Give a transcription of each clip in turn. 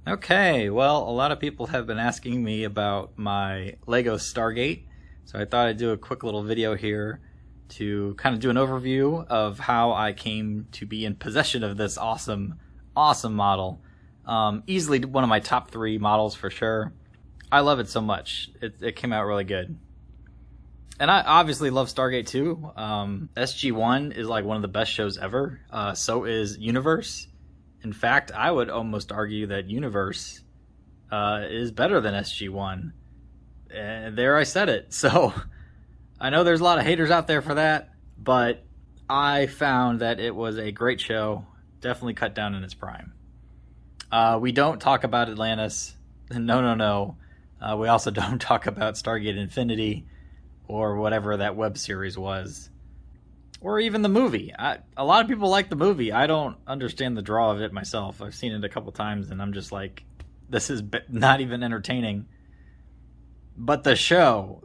Okay, well, a lot of people have been asking me about my Lego Stargate, so I thought I'd do a quick little video here to kind of do an overview of how I came to be in possession of this awesome model. Easily one of my top 3 models for sure. I love it so much. It came out really good. And I obviously love Stargate too. SG-1 is like one of the best shows ever. So is Universe. In fact, I would almost argue that Universe is better than SG-1. And there I said it. So I know there's a lot of haters out there for that, but I found that it was a great show. Definitely cut down in its prime. We don't talk about Atlantis. No. We also don't talk about Stargate Infinity or whatever that web series was. Or even the movie. A lot of people like the movie. I don't understand the draw of it myself. I've seen it a couple times and I'm just like, this is not even entertaining. But the show,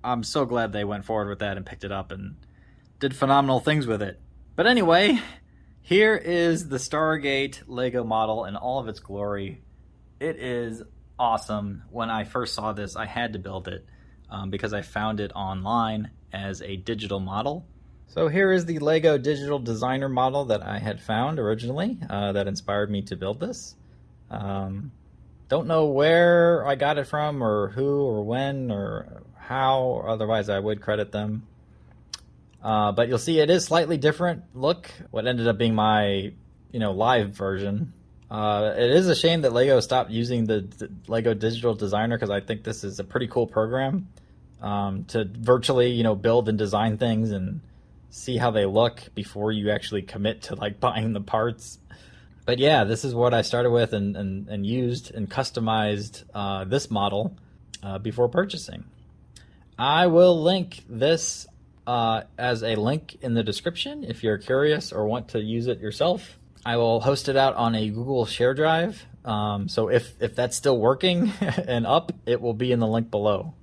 I'm so glad they went forward with that and picked it up and did phenomenal things with it. But anyway, here is the Stargate Lego model in all of its glory. It is awesome. When I first saw this, I had to build it because I found it online as a digital model. So here is the Lego digital designer model that I had found originally that inspired me to build this. Don't know where I got it from or who or when or how, otherwise I would credit them. But you'll see it is slightly different look. What ended up being my live version. It is a shame that Lego stopped using the Lego digital designer because I think this is a pretty cool program to virtually build and design things and see how they look before you actually commit to like buying the parts. But yeah, this is what I started with and used and customized this model before purchasing. I will link this as a link in the description if you're curious or want to use it yourself. I will host it out on a Google Share Drive. So if that's still working and up, it will be in the link below.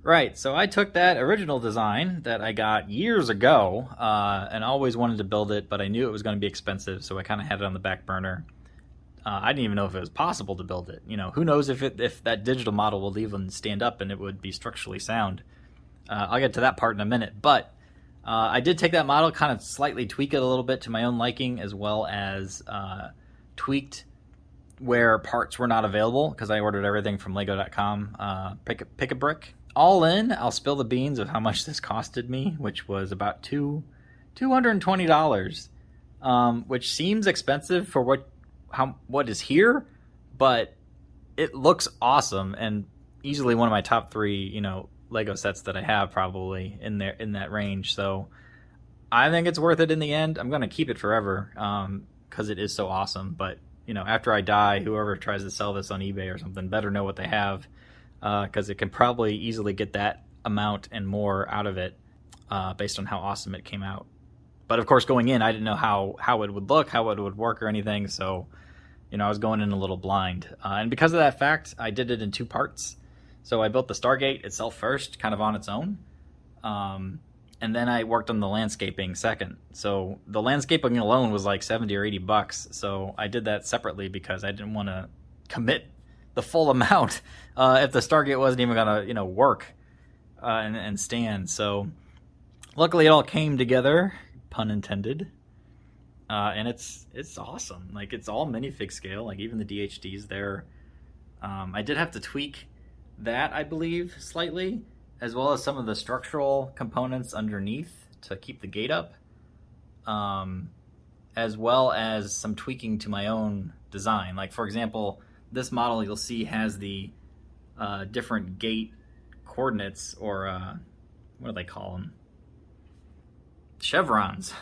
Right, so I took that original design that I got years ago and always wanted to build it, but I knew it was going to be expensive, so I kind of had it on the back burner. I didn't even know if it was possible to build it. Who knows if that digital model will even stand up and it would be structurally sound. I'll get to that part in a minute, but I did take that model, kind of slightly tweak it a little bit to my own liking, as well as tweaked where parts were not available because I ordered everything from Lego.com. Pick a brick. All in, I'll spill the beans of how much this costed me, which was about $220, which seems expensive for what is here, but it looks awesome and easily one of my top 3, Lego sets that I have probably in that range. So I think it's worth it in the end. I'm gonna keep it forever because it is so awesome. But after I die, whoever tries to sell this on eBay or something better know what they have. Because it can probably easily get that amount and more out of it based on how awesome it came out. But of course, going in, I didn't know how it would look, how it would work or anything, so I was going in a little blind. And because of that fact, I did it in 2 parts. So I built the Stargate itself first, kind of on its own, and then I worked on the landscaping second. So the landscaping alone was like $70 or $80, so I did that separately because I didn't want to commit the full amount if the Stargate wasn't even gonna work and stand. So luckily it all came together, pun intended, and it's awesome. Like, it's all minifig scale, like even the DHDs there. I did have to tweak that, I believe, slightly, as well as some of the structural components underneath to keep the gate up, as well as some tweaking to my own design. Like, for example, this model you'll see has the different gate coordinates, or what do they call them? Chevrons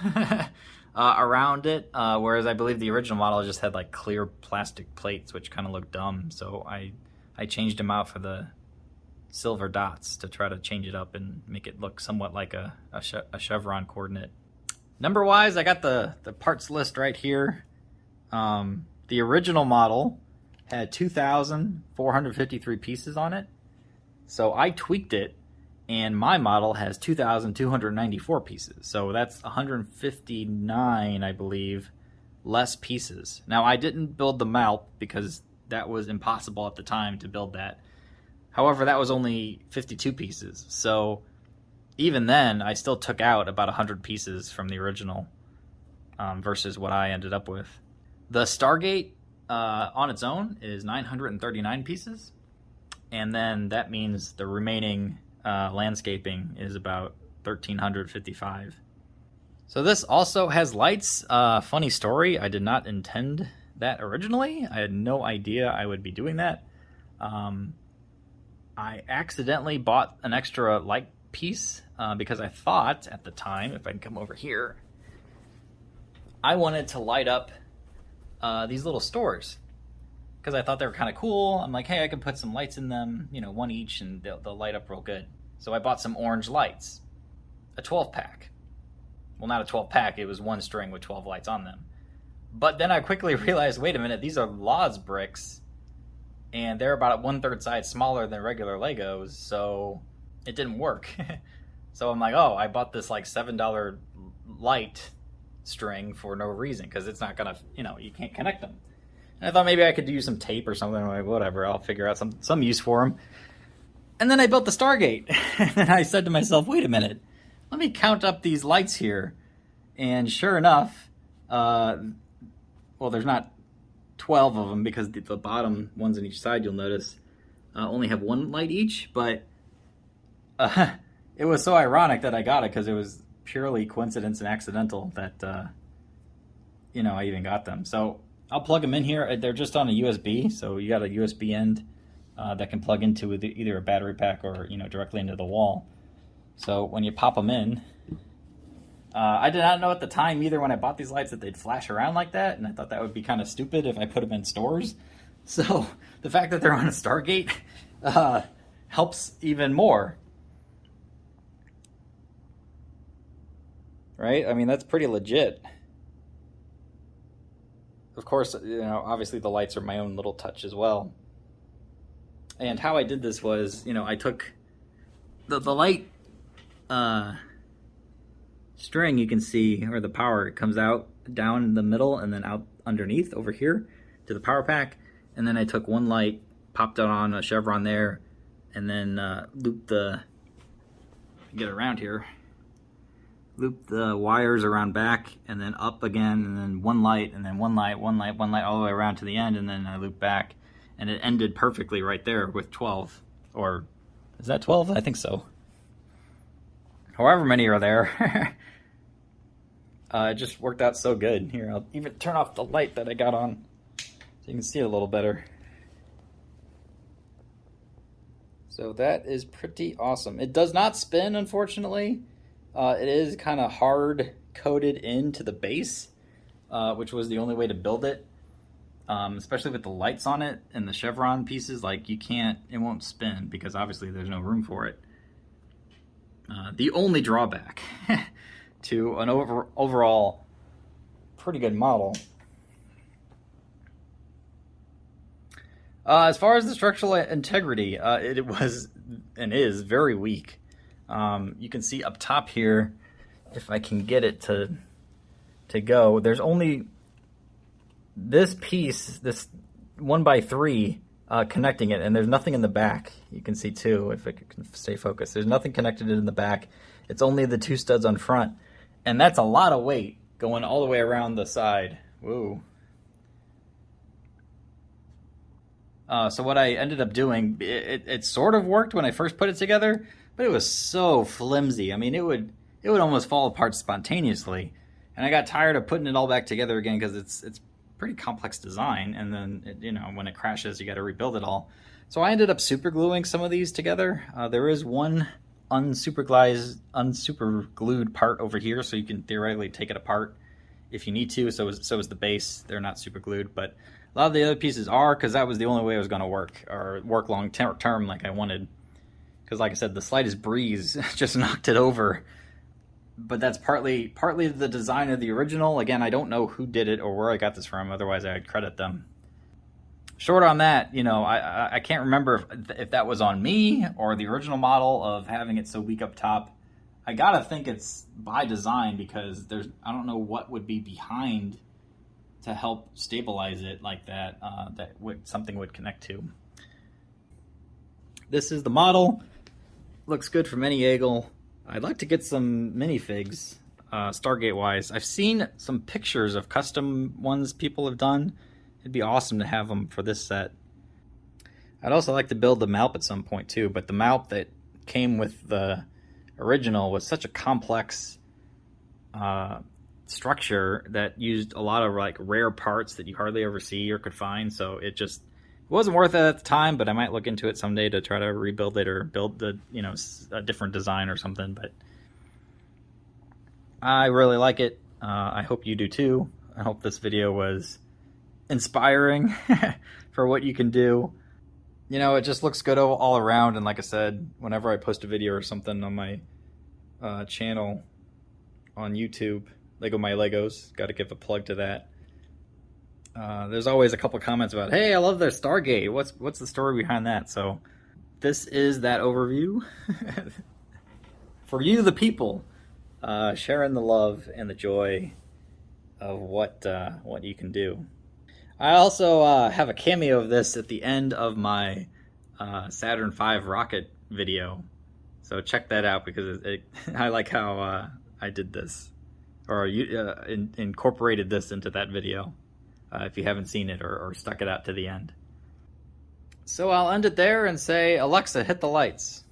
around it, whereas I believe the original model just had like clear plastic plates, which kind of looked dumb. So I changed them out for the silver dots to try to change it up and make it look somewhat like a chevron coordinate. Number wise, I got the parts list right here. The original model had 2,453 pieces on it. So I tweaked it, and my model has 2,294 pieces. So that's 159, I believe, less pieces. Now, I didn't build the mount because that was impossible at the time to build that. However, that was only 52 pieces. So even then, I still took out about 100 pieces from the original versus what I ended up with. The Stargate on its own is 939 pieces. And then that means the remaining landscaping is about 1,355. So this also has lights. Funny story, I did not intend that originally. I had no idea I would be doing that. I accidentally bought an extra light piece because I thought at the time, if I can come over here, I wanted to light up these little stores because I thought they were kind of cool. I'm like, hey, I can put some lights in them, you know, one each, and they'll light up real good. So I bought some orange lights, a 12-pack. Well, not a 12-pack, it was one string with 12 lights on them. But then I quickly realized, wait a minute, these are Laws bricks, and they're about 1/3 size smaller than regular Legos, so it didn't work. So I'm like, oh, I bought this like $7 light string for no reason, because it's not gonna, you know, you can't connect them. And I thought maybe I could use some tape or something. I'm like, whatever, I'll figure out some use for them. And then I built the Stargate. And I said to myself, wait a minute, let me count up these lights here. And sure enough, well, there's not 12 of them because the bottom ones on each side, you'll notice, only have one light each. But it was so ironic that I got it because it was purely coincidence and accidental that, you know, I even got them. So I'll plug them in here. They're just on a USB, so you got a USB end that can plug into either a battery pack or, you know, directly into the wall. So when you pop them in, I did not know at the time either when I bought these lights that they'd flash around like that, and I thought that would be kind of stupid if I put them in stores. So the fact that they're on a Stargate helps even more. Right? I mean, that's pretty legit. Of course, you know, obviously the lights are my own little touch as well. And how I did this was, you know, I took the light string, you can see, or the power, it comes out down in the middle and then out underneath over here to the power pack. And then I took one light, popped it on a chevron there, and then looped get around here, loop the wires around back and then up again, and then one light, and then one light, all the way around to the end, and then I loop back, and it ended perfectly right there with 12. Or is that 12? I think so. However many are there. It just worked out so good. Here, I'll even turn off the light that I got on so you can see it a little better. So that is pretty awesome. It does not spin, unfortunately. It is kind of hard coded into the base, which was the only way to build it, especially with the lights on it and the chevron pieces. Like, you can't, it won't spin because obviously there's no room for it. The only drawback to an overall pretty good model. As far as the structural integrity, it was and is very weak. You can see up top here, if I can get it to go, there's only this piece, this 1x3 connecting it, and there's nothing in the back. You can see too, if it can stay focused, there's nothing connected in the back. It's only the two studs on front, and that's a lot of weight going all the way around the side. Whoa. So what I ended up doing, it sort of worked when I first put it together, but it was so flimsy. I mean, it would almost fall apart spontaneously, and I got tired of putting it all back together again because it's pretty complex design, and then you know, when it crashes, you got to rebuild it all. So I ended up super gluing some of these together. There is one unsuper glued part over here, so you can theoretically take it apart if you need to. So is the base. They're not super glued, but a lot of the other pieces are, because that was the only way it was going to work, or work long term like I wanted. Because like I said, the slightest breeze just knocked it over. But that's partly the design of the original. Again, I don't know who did it or where I got this from, otherwise I'd credit them. Short on that, you know, I can't remember if that was on me or the original model of having it so weak up top. I gotta think it's by design, because I don't know what would be behind to help stabilize it like that, something would connect to. This is the model. Looks good from any angle. I'd like to get some minifigs, Stargate wise. I've seen some pictures of custom ones people have done. It'd be awesome to have them for this set. I'd also like to build the mount at some point too, but the mount that came with the original was such a complex structure that used a lot of like rare parts that you hardly ever see or could find, so it wasn't worth it at the time. But I might look into it someday to try to rebuild it or build the a different design or something. But I really like it. I hope you do too. I hope this video was inspiring for what you can do. It just looks good all around, and like I said, whenever I post a video or something on my channel on YouTube, Lego My Legos, got to give a plug to that. There's always a couple comments about, hey, I love their Stargate. What's the story behind that? So this is that overview for you, the people, sharing the love and the joy of what you can do. I also have a cameo of this at the end of my Saturn V rocket video, so check that out because I like how I did this, or incorporated this into that video, if you haven't seen it or stuck it out to the end. So I'll end it there and say, Alexa, hit the lights.